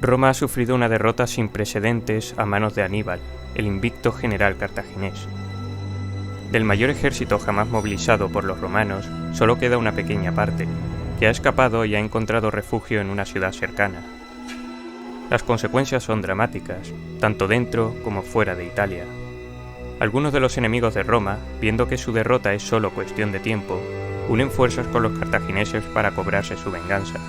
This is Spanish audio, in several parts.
Roma ha sufrido una derrota sin precedentes a manos de Aníbal, el invicto general cartaginés. Del mayor ejército jamás movilizado por los romanos, solo queda una pequeña parte, que ha escapado y ha encontrado refugio en una ciudad cercana. Las consecuencias son dramáticas, tanto dentro como fuera de Italia. Algunos de los enemigos de Roma, viendo que su derrota es solo cuestión de tiempo, unen fuerzas con los cartagineses para cobrarse su venganza.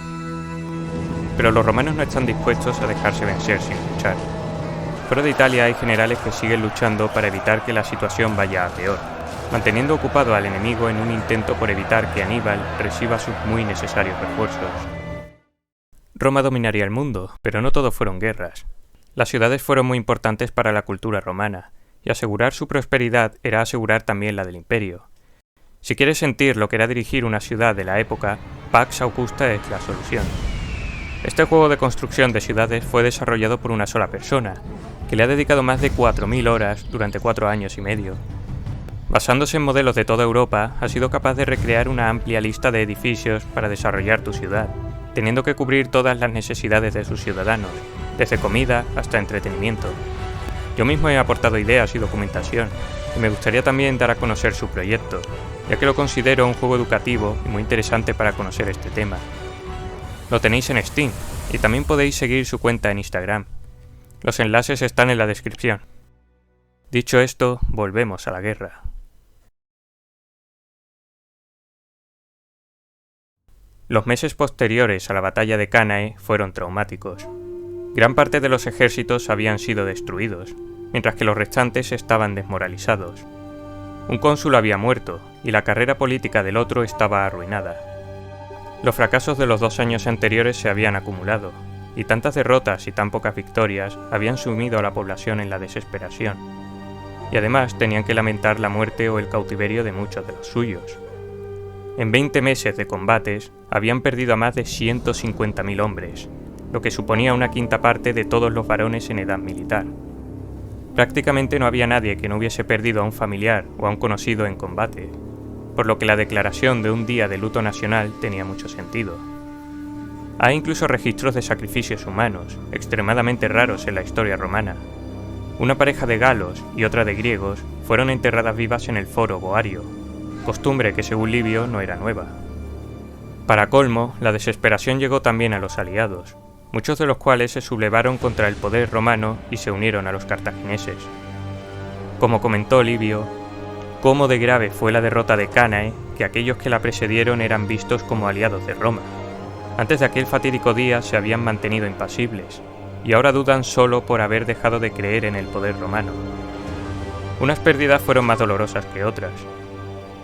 Pero los romanos no están dispuestos a dejarse vencer sin luchar. Fuera de Italia hay generales que siguen luchando para evitar que la situación vaya a peor, manteniendo ocupado al enemigo en un intento por evitar que Aníbal reciba sus muy necesarios refuerzos. Roma dominaría el mundo, pero no todo fueron guerras. Las ciudades fueron muy importantes para la cultura romana, y asegurar su prosperidad era asegurar también la del imperio. Si quieres sentir lo que era dirigir una ciudad de la época, Pax Augusta es la solución. Este juego de construcción de ciudades fue desarrollado por una sola persona, que le ha dedicado más de 4.000 horas durante 4 años y medio. Basándose en modelos de toda Europa, ha sido capaz de recrear una amplia lista de edificios para desarrollar tu ciudad, teniendo que cubrir todas las necesidades de sus ciudadanos, desde comida hasta entretenimiento. Yo mismo he aportado ideas y documentación, y me gustaría también dar a conocer su proyecto, ya que lo considero un juego educativo y muy interesante para conocer este tema. Lo tenéis en Steam, y también podéis seguir su cuenta en Instagram. Los enlaces están en la descripción. Dicho esto, volvemos a la guerra. Los meses posteriores a la batalla de Cánae fueron traumáticos. Gran parte de los ejércitos habían sido destruidos, mientras que los restantes estaban desmoralizados. Un cónsul había muerto, y la carrera política del otro estaba arruinada. Los fracasos de los 2 años anteriores se habían acumulado, y tantas derrotas y tan pocas victorias habían sumido a la población en la desesperación, y además tenían que lamentar la muerte o el cautiverio de muchos de los suyos. En 20 meses de combates, habían perdido a más de 150.000 hombres, lo que suponía una quinta parte de todos los varones en edad militar. Prácticamente no había nadie que no hubiese perdido a un familiar o a un conocido en combate, por lo que la declaración de un día de luto nacional tenía mucho sentido. Hay incluso registros de sacrificios humanos, extremadamente raros en la historia romana. Una pareja de galos y otra de griegos fueron enterradas vivas en el Foro Boario, costumbre que según Livio no era nueva. Para colmo, la desesperación llegó también a los aliados, muchos de los cuales se sublevaron contra el poder romano y se unieron a los cartagineses. Como comentó Livio, cómo de grave fue la derrota de Cánae que aquellos que la precedieron eran vistos como aliados de Roma. Antes de aquel fatídico día se habían mantenido impasibles, y ahora dudan solo por haber dejado de creer en el poder romano. Unas pérdidas fueron más dolorosas que otras.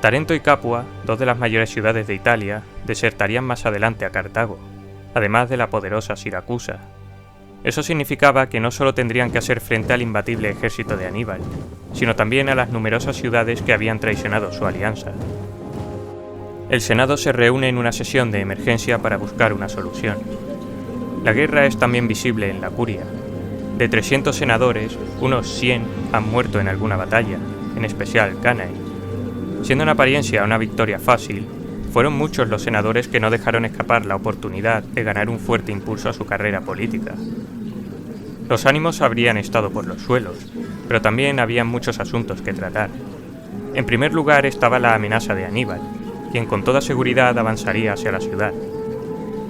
Tarento y Capua, 2 de las mayores ciudades de Italia, desertarían más adelante a Cartago, además de la poderosa Siracusa. Eso significaba que no solo tendrían que hacer frente al imbatible ejército de Aníbal, sino también a las numerosas ciudades que habían traicionado su alianza. El Senado se reúne en una sesión de emergencia para buscar una solución. La guerra es también visible en la curia. De 300 senadores, unos 100 han muerto en alguna batalla, en especial Cánae. Siendo en apariencia una victoria fácil, fueron muchos los senadores que no dejaron escapar la oportunidad de ganar un fuerte impulso a su carrera política. Los ánimos habrían estado por los suelos, pero también había muchos asuntos que tratar. En primer lugar estaba la amenaza de Aníbal, quien con toda seguridad avanzaría hacia la ciudad.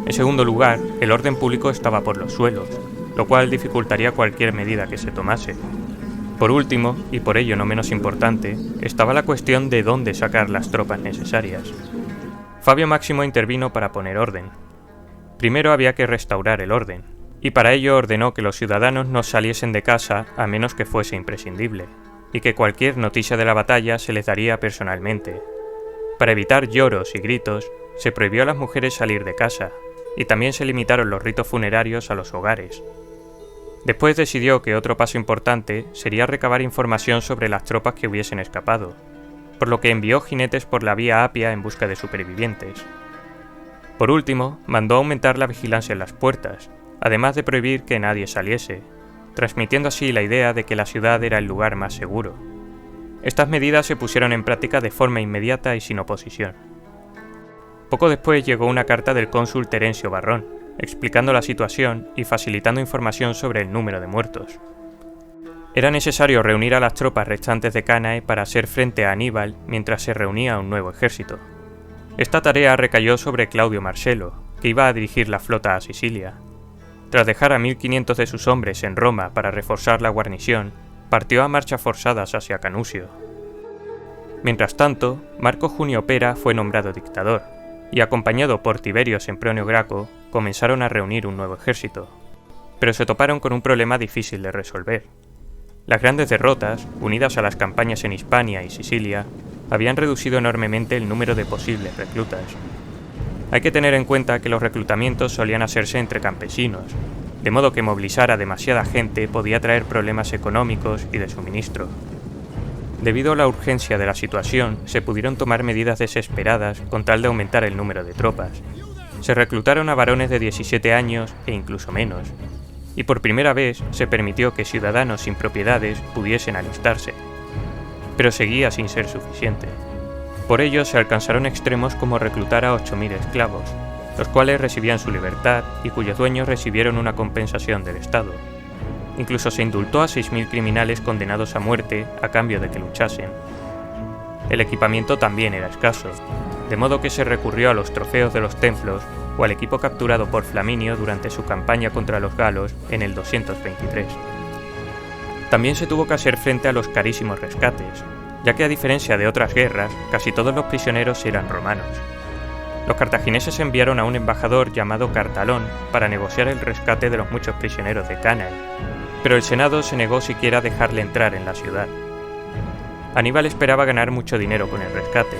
En segundo lugar, el orden público estaba por los suelos, lo cual dificultaría cualquier medida que se tomase. Por último, y por ello no menos importante, estaba la cuestión de dónde sacar las tropas necesarias. Fabio Máximo intervino para poner orden. Primero había que restaurar el orden, y para ello ordenó que los ciudadanos no saliesen de casa a menos que fuese imprescindible, y que cualquier noticia de la batalla se les daría personalmente. Para evitar lloros y gritos, se prohibió a las mujeres salir de casa, y también se limitaron los ritos funerarios a los hogares. Después decidió que otro paso importante sería recabar información sobre las tropas que hubiesen escapado, por lo que envió jinetes por la vía Apia en busca de supervivientes. Por último, mandó aumentar la vigilancia en las puertas, además de prohibir que nadie saliese, transmitiendo así la idea de que la ciudad era el lugar más seguro. Estas medidas se pusieron en práctica de forma inmediata y sin oposición. Poco después llegó una carta del cónsul Terencio Varrón, explicando la situación y facilitando información sobre el número de muertos. Era necesario reunir a las tropas restantes de Cannae para hacer frente a Aníbal mientras se reunía un nuevo ejército. Esta tarea recayó sobre Claudio Marcelo, que iba a dirigir la flota a Sicilia. Tras dejar a 1500 de sus hombres en Roma para reforzar la guarnición, partió a marchas forzadas hacia Canusio. Mientras tanto, Marco Junio Pera fue nombrado dictador, y acompañado por Tiberio Sempronio Graco, comenzaron a reunir un nuevo ejército. Pero se toparon con un problema difícil de resolver. Las grandes derrotas, unidas a las campañas en Hispania y Sicilia, habían reducido enormemente el número de posibles reclutas. Hay que tener en cuenta que los reclutamientos solían hacerse entre campesinos, de modo que movilizar a demasiada gente podía traer problemas económicos y de suministro. Debido a la urgencia de la situación, se pudieron tomar medidas desesperadas con tal de aumentar el número de tropas. Se reclutaron a varones de 17 años e incluso menos, y por primera vez se permitió que ciudadanos sin propiedades pudiesen alistarse. Pero seguía sin ser suficiente. Por ello se alcanzaron extremos como reclutar a 8.000 esclavos, los cuales recibían su libertad y cuyos dueños recibieron una compensación del Estado. Incluso se indultó a 6.000 criminales condenados a muerte a cambio de que luchasen. El equipamiento también era escaso, de modo que se recurrió a los trofeos de los templos o al equipo capturado por Flaminio durante su campaña contra los galos en el 223. También se tuvo que hacer frente a los carísimos rescates, ya que a diferencia de otras guerras, casi todos los prisioneros eran romanos. Los cartagineses enviaron a un embajador llamado Cartalón para negociar el rescate de los muchos prisioneros de Cannae, pero el Senado se negó siquiera a dejarle entrar en la ciudad. Aníbal esperaba ganar mucho dinero con el rescate,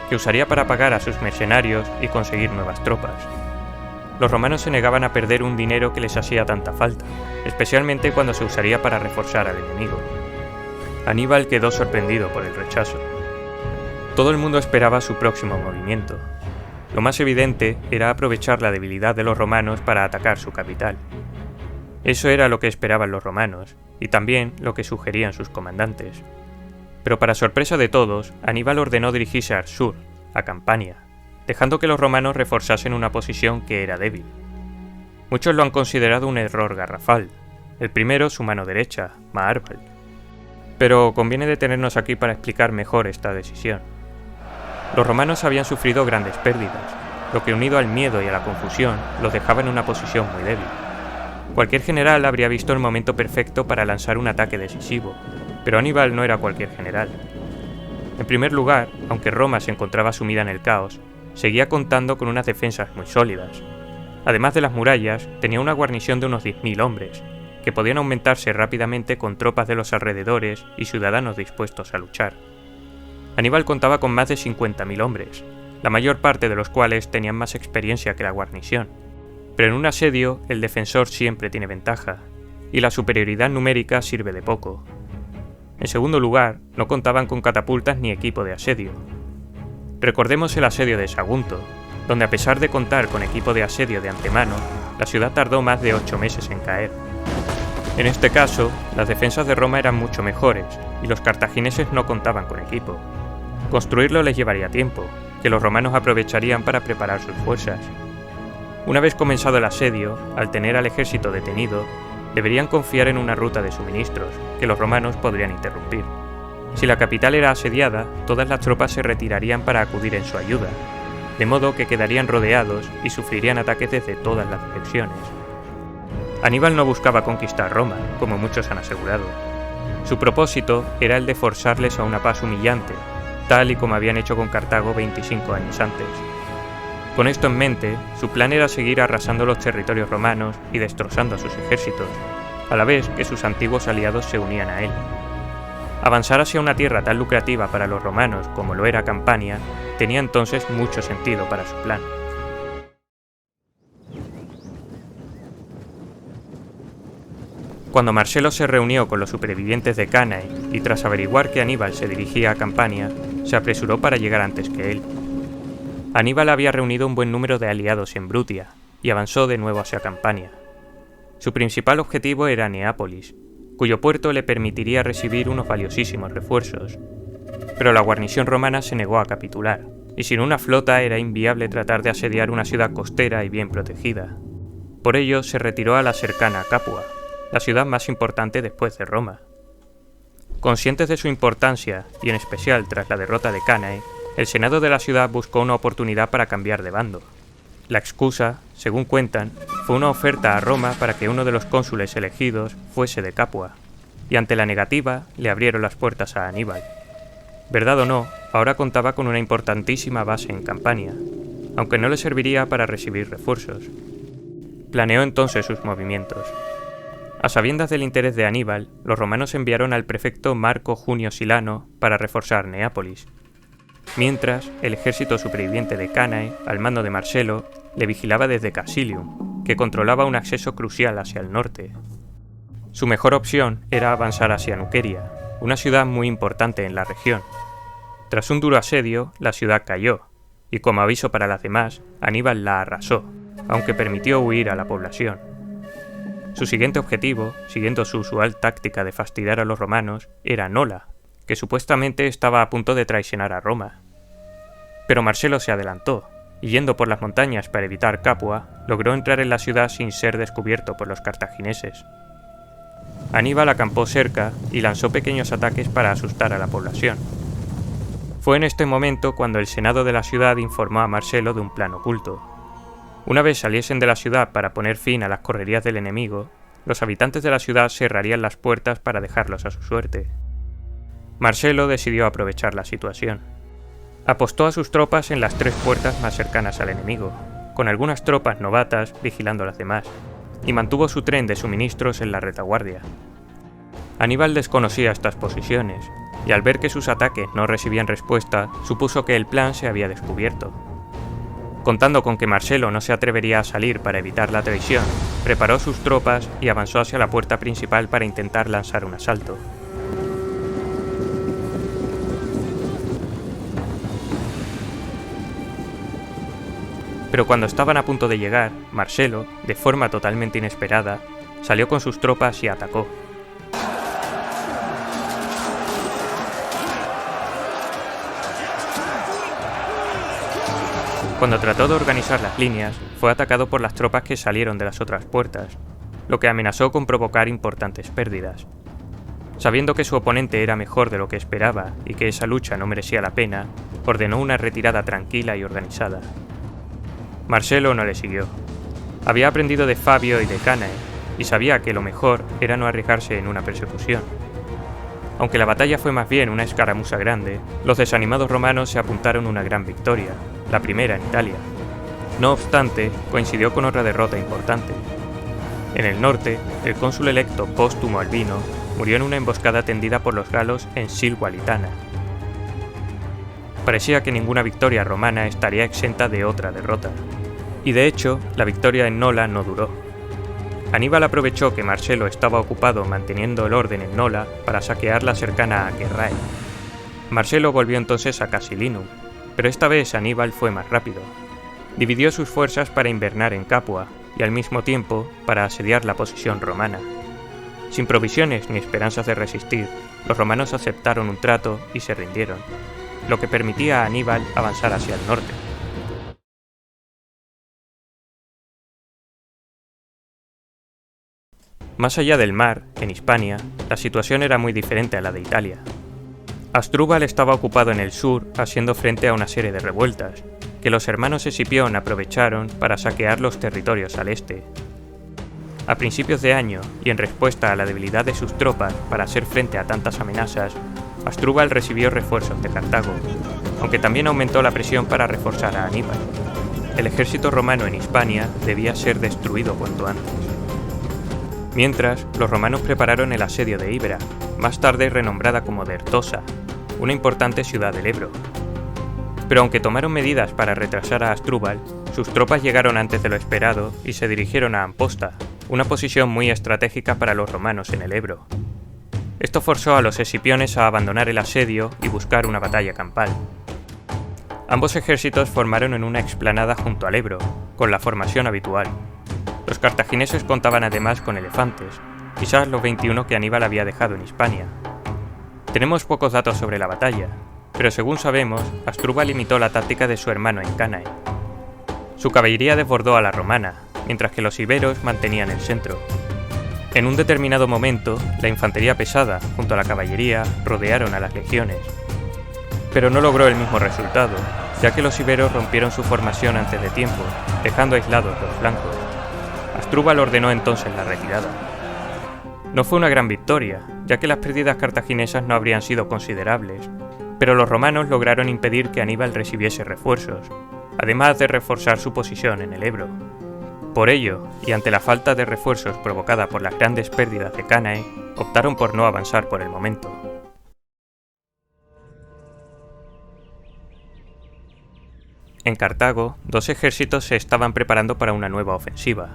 que usaría para pagar a sus mercenarios y conseguir nuevas tropas. Los romanos se negaban a perder un dinero que les hacía tanta falta, especialmente cuando se usaría para reforzar al enemigo. Aníbal quedó sorprendido por el rechazo. Todo el mundo esperaba su próximo movimiento. Lo más evidente era aprovechar la debilidad de los romanos para atacar su capital. Eso era lo que esperaban los romanos, y también lo que sugerían sus comandantes. Pero para sorpresa de todos, Aníbal ordenó dirigirse al sur, a Campania, dejando que los romanos reforzasen una posición que era débil. Muchos lo han considerado un error garrafal, el primero su mano derecha, Maárbal. Pero conviene detenernos aquí para explicar mejor esta decisión. Los romanos habían sufrido grandes pérdidas, lo que unido al miedo y a la confusión los dejaba en una posición muy débil. Cualquier general habría visto el momento perfecto para lanzar un ataque decisivo, pero Aníbal no era cualquier general. En primer lugar, aunque Roma se encontraba sumida en el caos, seguía contando con unas defensas muy sólidas. Además de las murallas, tenía una guarnición de unos 10.000 hombres, que podían aumentarse rápidamente con tropas de los alrededores y ciudadanos dispuestos a luchar. Aníbal contaba con más de 50.000 hombres, la mayor parte de los cuales tenían más experiencia que la guarnición. Pero en un asedio, el defensor siempre tiene ventaja, y la superioridad numérica sirve de poco. En segundo lugar, no contaban con catapultas ni equipo de asedio. Recordemos el asedio de Sagunto, donde a pesar de contar con equipo de asedio de antemano, la ciudad tardó más de 8 meses en caer. En este caso, las defensas de Roma eran mucho mejores, y los cartagineses no contaban con equipo. Construirlo les llevaría tiempo, que los romanos aprovecharían para preparar sus fuerzas. Una vez comenzado el asedio, al tener al ejército detenido, deberían confiar en una ruta de suministros, que los romanos podrían interrumpir. Si la capital era asediada, todas las tropas se retirarían para acudir en su ayuda, de modo que quedarían rodeados y sufrirían ataques desde todas las direcciones. Aníbal no buscaba conquistar Roma, como muchos han asegurado. Su propósito era el de forzarles a una paz humillante, tal y como habían hecho con Cartago 25 años antes. Con esto en mente, su plan era seguir arrasando los territorios romanos y destrozando a sus ejércitos, a la vez que sus antiguos aliados se unían a él. Avanzar hacia una tierra tan lucrativa para los romanos como lo era Campania tenía entonces mucho sentido para su plan. Cuando Marcelo se reunió con los supervivientes de Cannae y tras averiguar que Aníbal se dirigía a Campania, se apresuró para llegar antes que él. Aníbal había reunido un buen número de aliados en Brutia y avanzó de nuevo hacia Campania. Su principal objetivo era Neápolis, cuyo puerto le permitiría recibir unos valiosísimos refuerzos. Pero la guarnición romana se negó a capitular, y sin una flota era inviable tratar de asediar una ciudad costera y bien protegida. Por ello se retiró a la cercana Capua, la ciudad más importante después de Roma. Conscientes de su importancia, y en especial tras la derrota de Cannae, el Senado de la ciudad buscó una oportunidad para cambiar de bando. La excusa, según cuentan, fue una oferta a Roma para que uno de los cónsules elegidos fuese de Capua, y ante la negativa le abrieron las puertas a Aníbal. Verdad o no, ahora contaba con una importantísima base en Campania, aunque no le serviría para recibir refuerzos. Planeó entonces sus movimientos. A sabiendas del interés de Aníbal, los romanos enviaron al prefecto Marco Junio Silano para reforzar Neápolis. Mientras, el ejército superviviente de Cannae, al mando de Marcelo, le vigilaba desde Casilium, que controlaba un acceso crucial hacia el norte. Su mejor opción era avanzar hacia Nuqueria, una ciudad muy importante en la región. Tras un duro asedio, la ciudad cayó, y como aviso para las demás, Aníbal la arrasó, aunque permitió huir a la población. Su siguiente objetivo, siguiendo su usual táctica de fastidiar a los romanos, era Nola, que supuestamente estaba a punto de traicionar a Roma. Pero Marcelo se adelantó, y yendo por las montañas para evitar Capua, logró entrar en la ciudad sin ser descubierto por los cartagineses. Aníbal acampó cerca y lanzó pequeños ataques para asustar a la población. Fue en este momento cuando el Senado de la ciudad informó a Marcelo de un plan oculto. Una vez saliesen de la ciudad para poner fin a las correrías del enemigo, los habitantes de la ciudad cerrarían las puertas para dejarlos a su suerte. Marcelo decidió aprovechar la situación. Apostó a sus tropas en las 3 puertas más cercanas al enemigo, con algunas tropas novatas vigilando las demás, y mantuvo su tren de suministros en la retaguardia. Aníbal desconocía estas posiciones, y al ver que sus ataques no recibían respuesta, supuso que el plan se había descubierto. Contando con que Marcelo no se atrevería a salir para evitar la traición, preparó sus tropas y avanzó hacia la puerta principal para intentar lanzar un asalto. Pero cuando estaban a punto de llegar, Marcelo, de forma totalmente inesperada, salió con sus tropas y atacó. Cuando trató de organizar las líneas, fue atacado por las tropas que salieron de las otras puertas, lo que amenazó con provocar importantes pérdidas. Sabiendo que su oponente era mejor de lo que esperaba y que esa lucha no merecía la pena, ordenó una retirada tranquila y organizada. Marcelo no le siguió. Había aprendido de Fabio y de Cannae, y sabía que lo mejor era no arriesgarse en una persecución. Aunque la batalla fue más bien una escaramuza grande, los desanimados romanos se apuntaron una gran victoria, la primera en Italia. No obstante, coincidió con otra derrota importante. En el norte, el cónsul electo Póstumo Albino murió en una emboscada tendida por los galos en Silgualitana. Parecía que ninguna victoria romana estaría exenta de otra derrota. Y de hecho, la victoria en Nola no duró. Aníbal aprovechó que Marcelo estaba ocupado manteniendo el orden en Nola para saquear la cercana Aquerrae. Marcelo volvió entonces a Casilinum, pero esta vez Aníbal fue más rápido. Dividió sus fuerzas para invernar en Capua y al mismo tiempo para asediar la posición romana. Sin provisiones ni esperanzas de resistir, los romanos aceptaron un trato y se rindieron, lo que permitía a Aníbal avanzar hacia el norte. Más allá del mar, en Hispania, la situación era muy diferente a la de Italia. Asdrúbal estaba ocupado en el sur, haciendo frente a una serie de revueltas, que los hermanos Escipión aprovecharon para saquear los territorios al este. A principios de año, y en respuesta a la debilidad de sus tropas para hacer frente a tantas amenazas, Asdrúbal recibió refuerzos de Cartago, aunque también aumentó la presión para reforzar a Aníbal. El ejército romano en Hispania debía ser destruido cuanto antes. Mientras, los romanos prepararon el asedio de Ibera, más tarde renombrada como Dertosa, una importante ciudad del Ebro. Pero aunque tomaron medidas para retrasar a Asdrúbal, sus tropas llegaron antes de lo esperado y se dirigieron a Amposta, una posición muy estratégica para los romanos en el Ebro. Esto forzó a los escipiones a abandonar el asedio y buscar una batalla campal. Ambos ejércitos formaron en una explanada junto al Ebro, con la formación habitual. Los cartagineses contaban además con elefantes, quizás los 21 que Aníbal había dejado en Hispania. Tenemos pocos datos sobre la batalla, pero según sabemos, Asdrúbal imitó la táctica de su hermano en Cannae. Su caballería desbordó a la romana, mientras que los iberos mantenían el centro. En un determinado momento, la infantería pesada, junto a la caballería, rodearon a las legiones. Pero no logró el mismo resultado, ya que los iberos rompieron su formación antes de tiempo, dejando aislados los flancos. Asdrúbal ordenó entonces la retirada. No fue una gran victoria, ya que las pérdidas cartaginesas no habrían sido considerables, pero los romanos lograron impedir que Aníbal recibiese refuerzos, además de reforzar su posición en el Ebro. Por ello, y ante la falta de refuerzos provocada por las grandes pérdidas de Cánae, optaron por no avanzar por el momento. En Cartago, dos ejércitos se estaban preparando para una nueva ofensiva.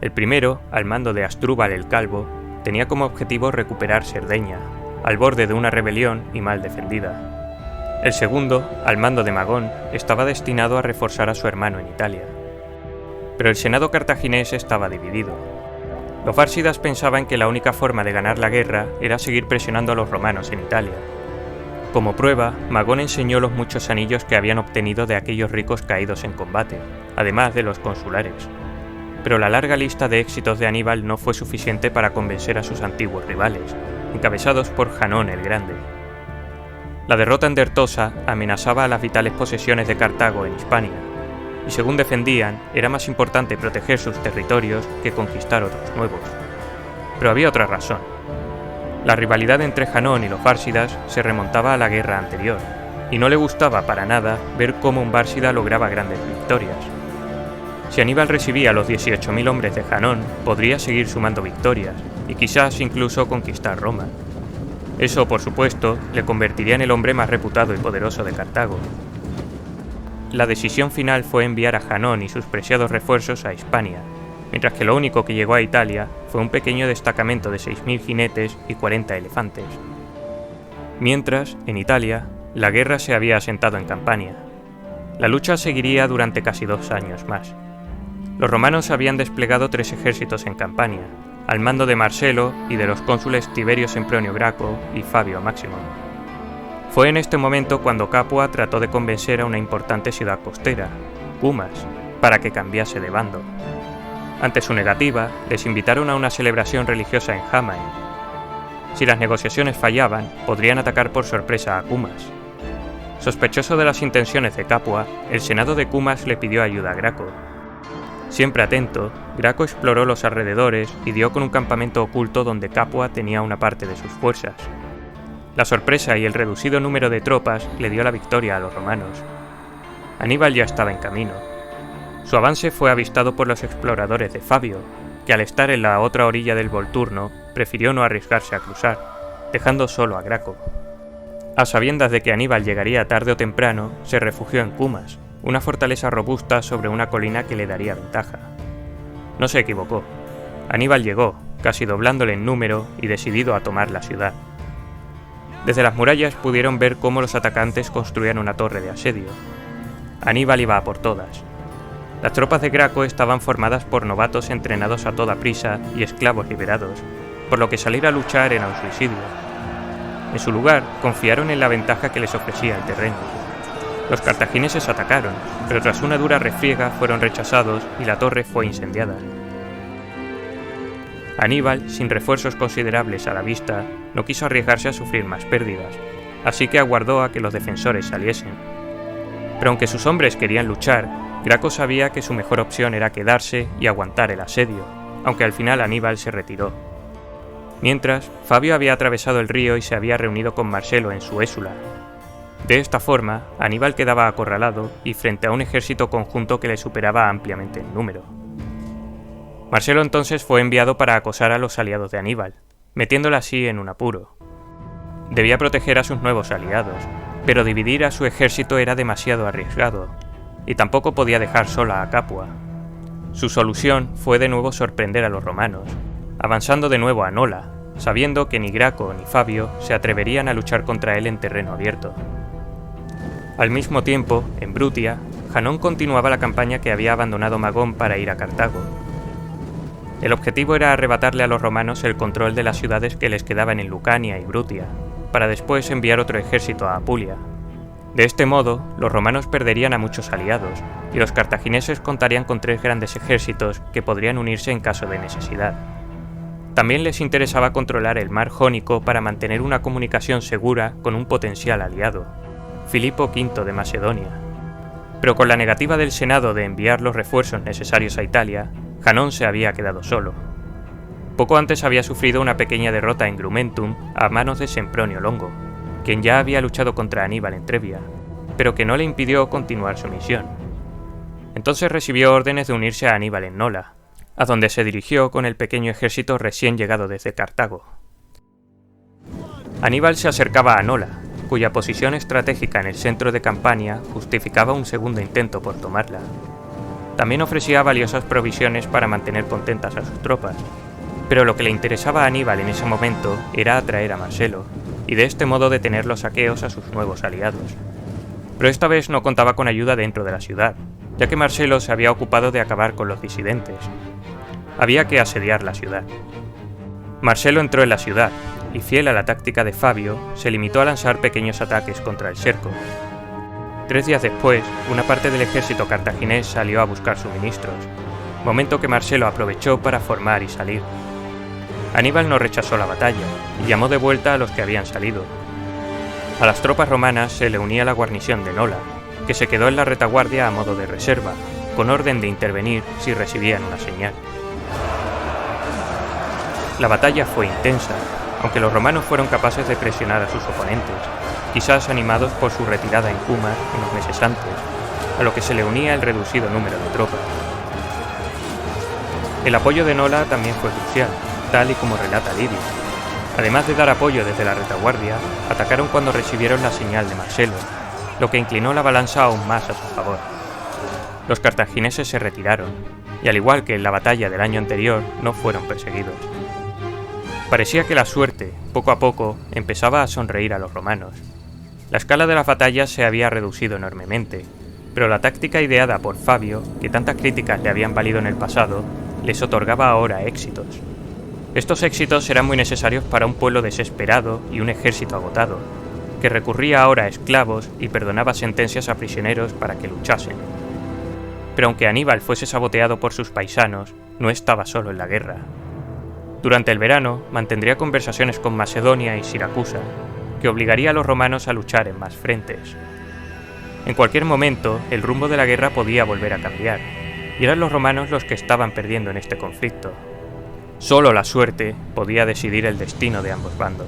El primero, al mando de Asdrúbal el Calvo, tenía como objetivo recuperar Cerdeña, al borde de una rebelión y mal defendida. El segundo, al mando de Magón, estaba destinado a reforzar a su hermano en Italia. Pero el senado cartaginés estaba dividido. Los bársidas pensaban que la única forma de ganar la guerra era seguir presionando a los romanos en Italia. Como prueba, Magón enseñó los muchos anillos que habían obtenido de aquellos ricos caídos en combate, además de los consulares. Pero la larga lista de éxitos de Aníbal no fue suficiente para convencer a sus antiguos rivales, encabezados por Janón el Grande. La derrota en Dertosa amenazaba a las vitales posesiones de Cartago en Hispania, y según defendían, era más importante proteger sus territorios que conquistar otros nuevos. Pero había otra razón. La rivalidad entre Janón y los bársidas se remontaba a la guerra anterior, y no le gustaba para nada ver cómo un bársida lograba grandes victorias. Si Aníbal recibía a los 18.000 hombres de Janón, podría seguir sumando victorias, y quizás incluso conquistar Roma. Eso, por supuesto, le convertiría en el hombre más reputado y poderoso de Cartago. La decisión final fue enviar a Janón y sus preciados refuerzos a Hispania, mientras que lo único que llegó a Italia fue un pequeño destacamento de 6.000 jinetes y 40 elefantes. Mientras, en Italia, la guerra se había asentado en Campania. La lucha seguiría durante casi 2 años más. Los romanos habían desplegado 3 ejércitos en Campania, al mando de Marcelo y de los cónsules Tiberio Sempronio Graco y Fabio Máximo. Fue en este momento cuando Capua trató de convencer a una importante ciudad costera, Cumas, para que cambiase de bando. Ante su negativa, les invitaron a una celebración religiosa en Jámae. Si las negociaciones fallaban, podrían atacar por sorpresa a Cumas. Sospechoso de las intenciones de Capua, el senado de Cumas le pidió ayuda a Graco. Siempre atento, Graco exploró los alrededores y dio con un campamento oculto donde Capua tenía una parte de sus fuerzas. La sorpresa y el reducido número de tropas le dio la victoria a los romanos. Aníbal ya estaba en camino. Su avance fue avistado por los exploradores de Fabio, que al estar en la otra orilla del Volturno, prefirió no arriesgarse a cruzar, dejando solo a Graco. A sabiendas de que Aníbal llegaría tarde o temprano, se refugió en Cumas, una fortaleza robusta sobre una colina que le daría ventaja. No se equivocó. Aníbal llegó, casi doblándole en número y decidido a tomar la ciudad. Desde las murallas pudieron ver cómo los atacantes construían una torre de asedio. Aníbal iba a por todas. Las tropas de Graco estaban formadas por novatos entrenados a toda prisa y esclavos liberados, por lo que salir a luchar era un suicidio. En su lugar, confiaron en la ventaja que les ofrecía el terreno. Los cartagineses atacaron, pero tras una dura refriega fueron rechazados y la torre fue incendiada. Aníbal, sin refuerzos considerables a la vista, no quiso arriesgarse a sufrir más pérdidas, así que aguardó a que los defensores saliesen. Pero aunque sus hombres querían luchar, Graco sabía que su mejor opción era quedarse y aguantar el asedio, aunque al final Aníbal se retiró. Mientras, Fabio había atravesado el río y se había reunido con Marcelo en su Ésula. De esta forma, Aníbal quedaba acorralado y frente a un ejército conjunto que le superaba ampliamente en número. Marcelo entonces fue enviado para acosar a los aliados de Aníbal, metiéndole así en un apuro. Debía proteger a sus nuevos aliados, pero dividir a su ejército era demasiado arriesgado, y tampoco podía dejar sola a Capua. Su solución fue de nuevo sorprender a los romanos, avanzando de nuevo a Nola, sabiendo que ni Graco ni Fabio se atreverían a luchar contra él en terreno abierto. Al mismo tiempo, en Brutia, Janón continuaba la campaña que había abandonado Magón para ir a Cartago. El objetivo era arrebatarle a los romanos el control de las ciudades que les quedaban en Lucania y Brutia, para después enviar otro ejército a Apulia. De este modo, los romanos perderían a muchos aliados, y los cartagineses contarían con 3 grandes ejércitos que podrían unirse en caso de necesidad. También les interesaba controlar el mar Jónico para mantener una comunicación segura con un potencial aliado, Filipo V de Macedonia. Pero con la negativa del Senado de enviar los refuerzos necesarios a Italia, Janón se había quedado solo. Poco antes había sufrido una pequeña derrota en Grumentum a manos de Sempronio Longo, quien ya había luchado contra Aníbal en Trebia, pero que no le impidió continuar su misión. Entonces recibió órdenes de unirse a Aníbal en Nola, a donde se dirigió con el pequeño ejército recién llegado desde Cartago. Aníbal se acercaba a Nola, cuya posición estratégica en el centro de Campania justificaba un segundo intento por tomarla. También ofrecía valiosas provisiones para mantener contentas a sus tropas, pero lo que le interesaba a Aníbal en ese momento era atraer a Marcelo, y de este modo detener los saqueos a sus nuevos aliados. Pero esta vez no contaba con ayuda dentro de la ciudad, ya que Marcelo se había ocupado de acabar con los disidentes. Había que asediar la ciudad. Marcelo entró en la ciudad, y fiel a la táctica de Fabio, se limitó a lanzar pequeños ataques contra el cerco. 3 días después, una parte del ejército cartaginés salió a buscar suministros, momento que Marcelo aprovechó para formar y salir. Aníbal no rechazó la batalla, y llamó de vuelta a los que habían salido. A las tropas romanas se le unía la guarnición de Nola, que se quedó en la retaguardia a modo de reserva, con orden de intervenir si recibían una señal. La batalla fue intensa, aunque los romanos fueron capaces de presionar a sus oponentes, quizás animados por su retirada en Cumar unos meses antes, a lo que se le unía el reducido número de tropas. El apoyo de Nola también fue crucial, tal y como relata Livio. Además de dar apoyo desde la retaguardia, atacaron cuando recibieron la señal de Marcelo, lo que inclinó la balanza aún más a su favor. Los cartagineses se retiraron, y al igual que en la batalla del año anterior, no fueron perseguidos. Parecía que la suerte, poco a poco, empezaba a sonreír a los romanos. La escala de las batallas se había reducido enormemente, pero la táctica ideada por Fabio, que tantas críticas le habían valido en el pasado, les otorgaba ahora éxitos. Estos éxitos eran muy necesarios para un pueblo desesperado y un ejército agotado, que recurría ahora a esclavos y perdonaba sentencias a prisioneros para que luchasen. Pero aunque Aníbal fuese saboteado por sus paisanos, no estaba solo en la guerra. Durante el verano mantendría conversaciones con Macedonia y Siracusa, que obligaría a los romanos a luchar en más frentes. En cualquier momento, el rumbo de la guerra podía volver a cambiar, y eran los romanos los que estaban perdiendo en este conflicto. Solo la suerte podía decidir el destino de ambos bandos.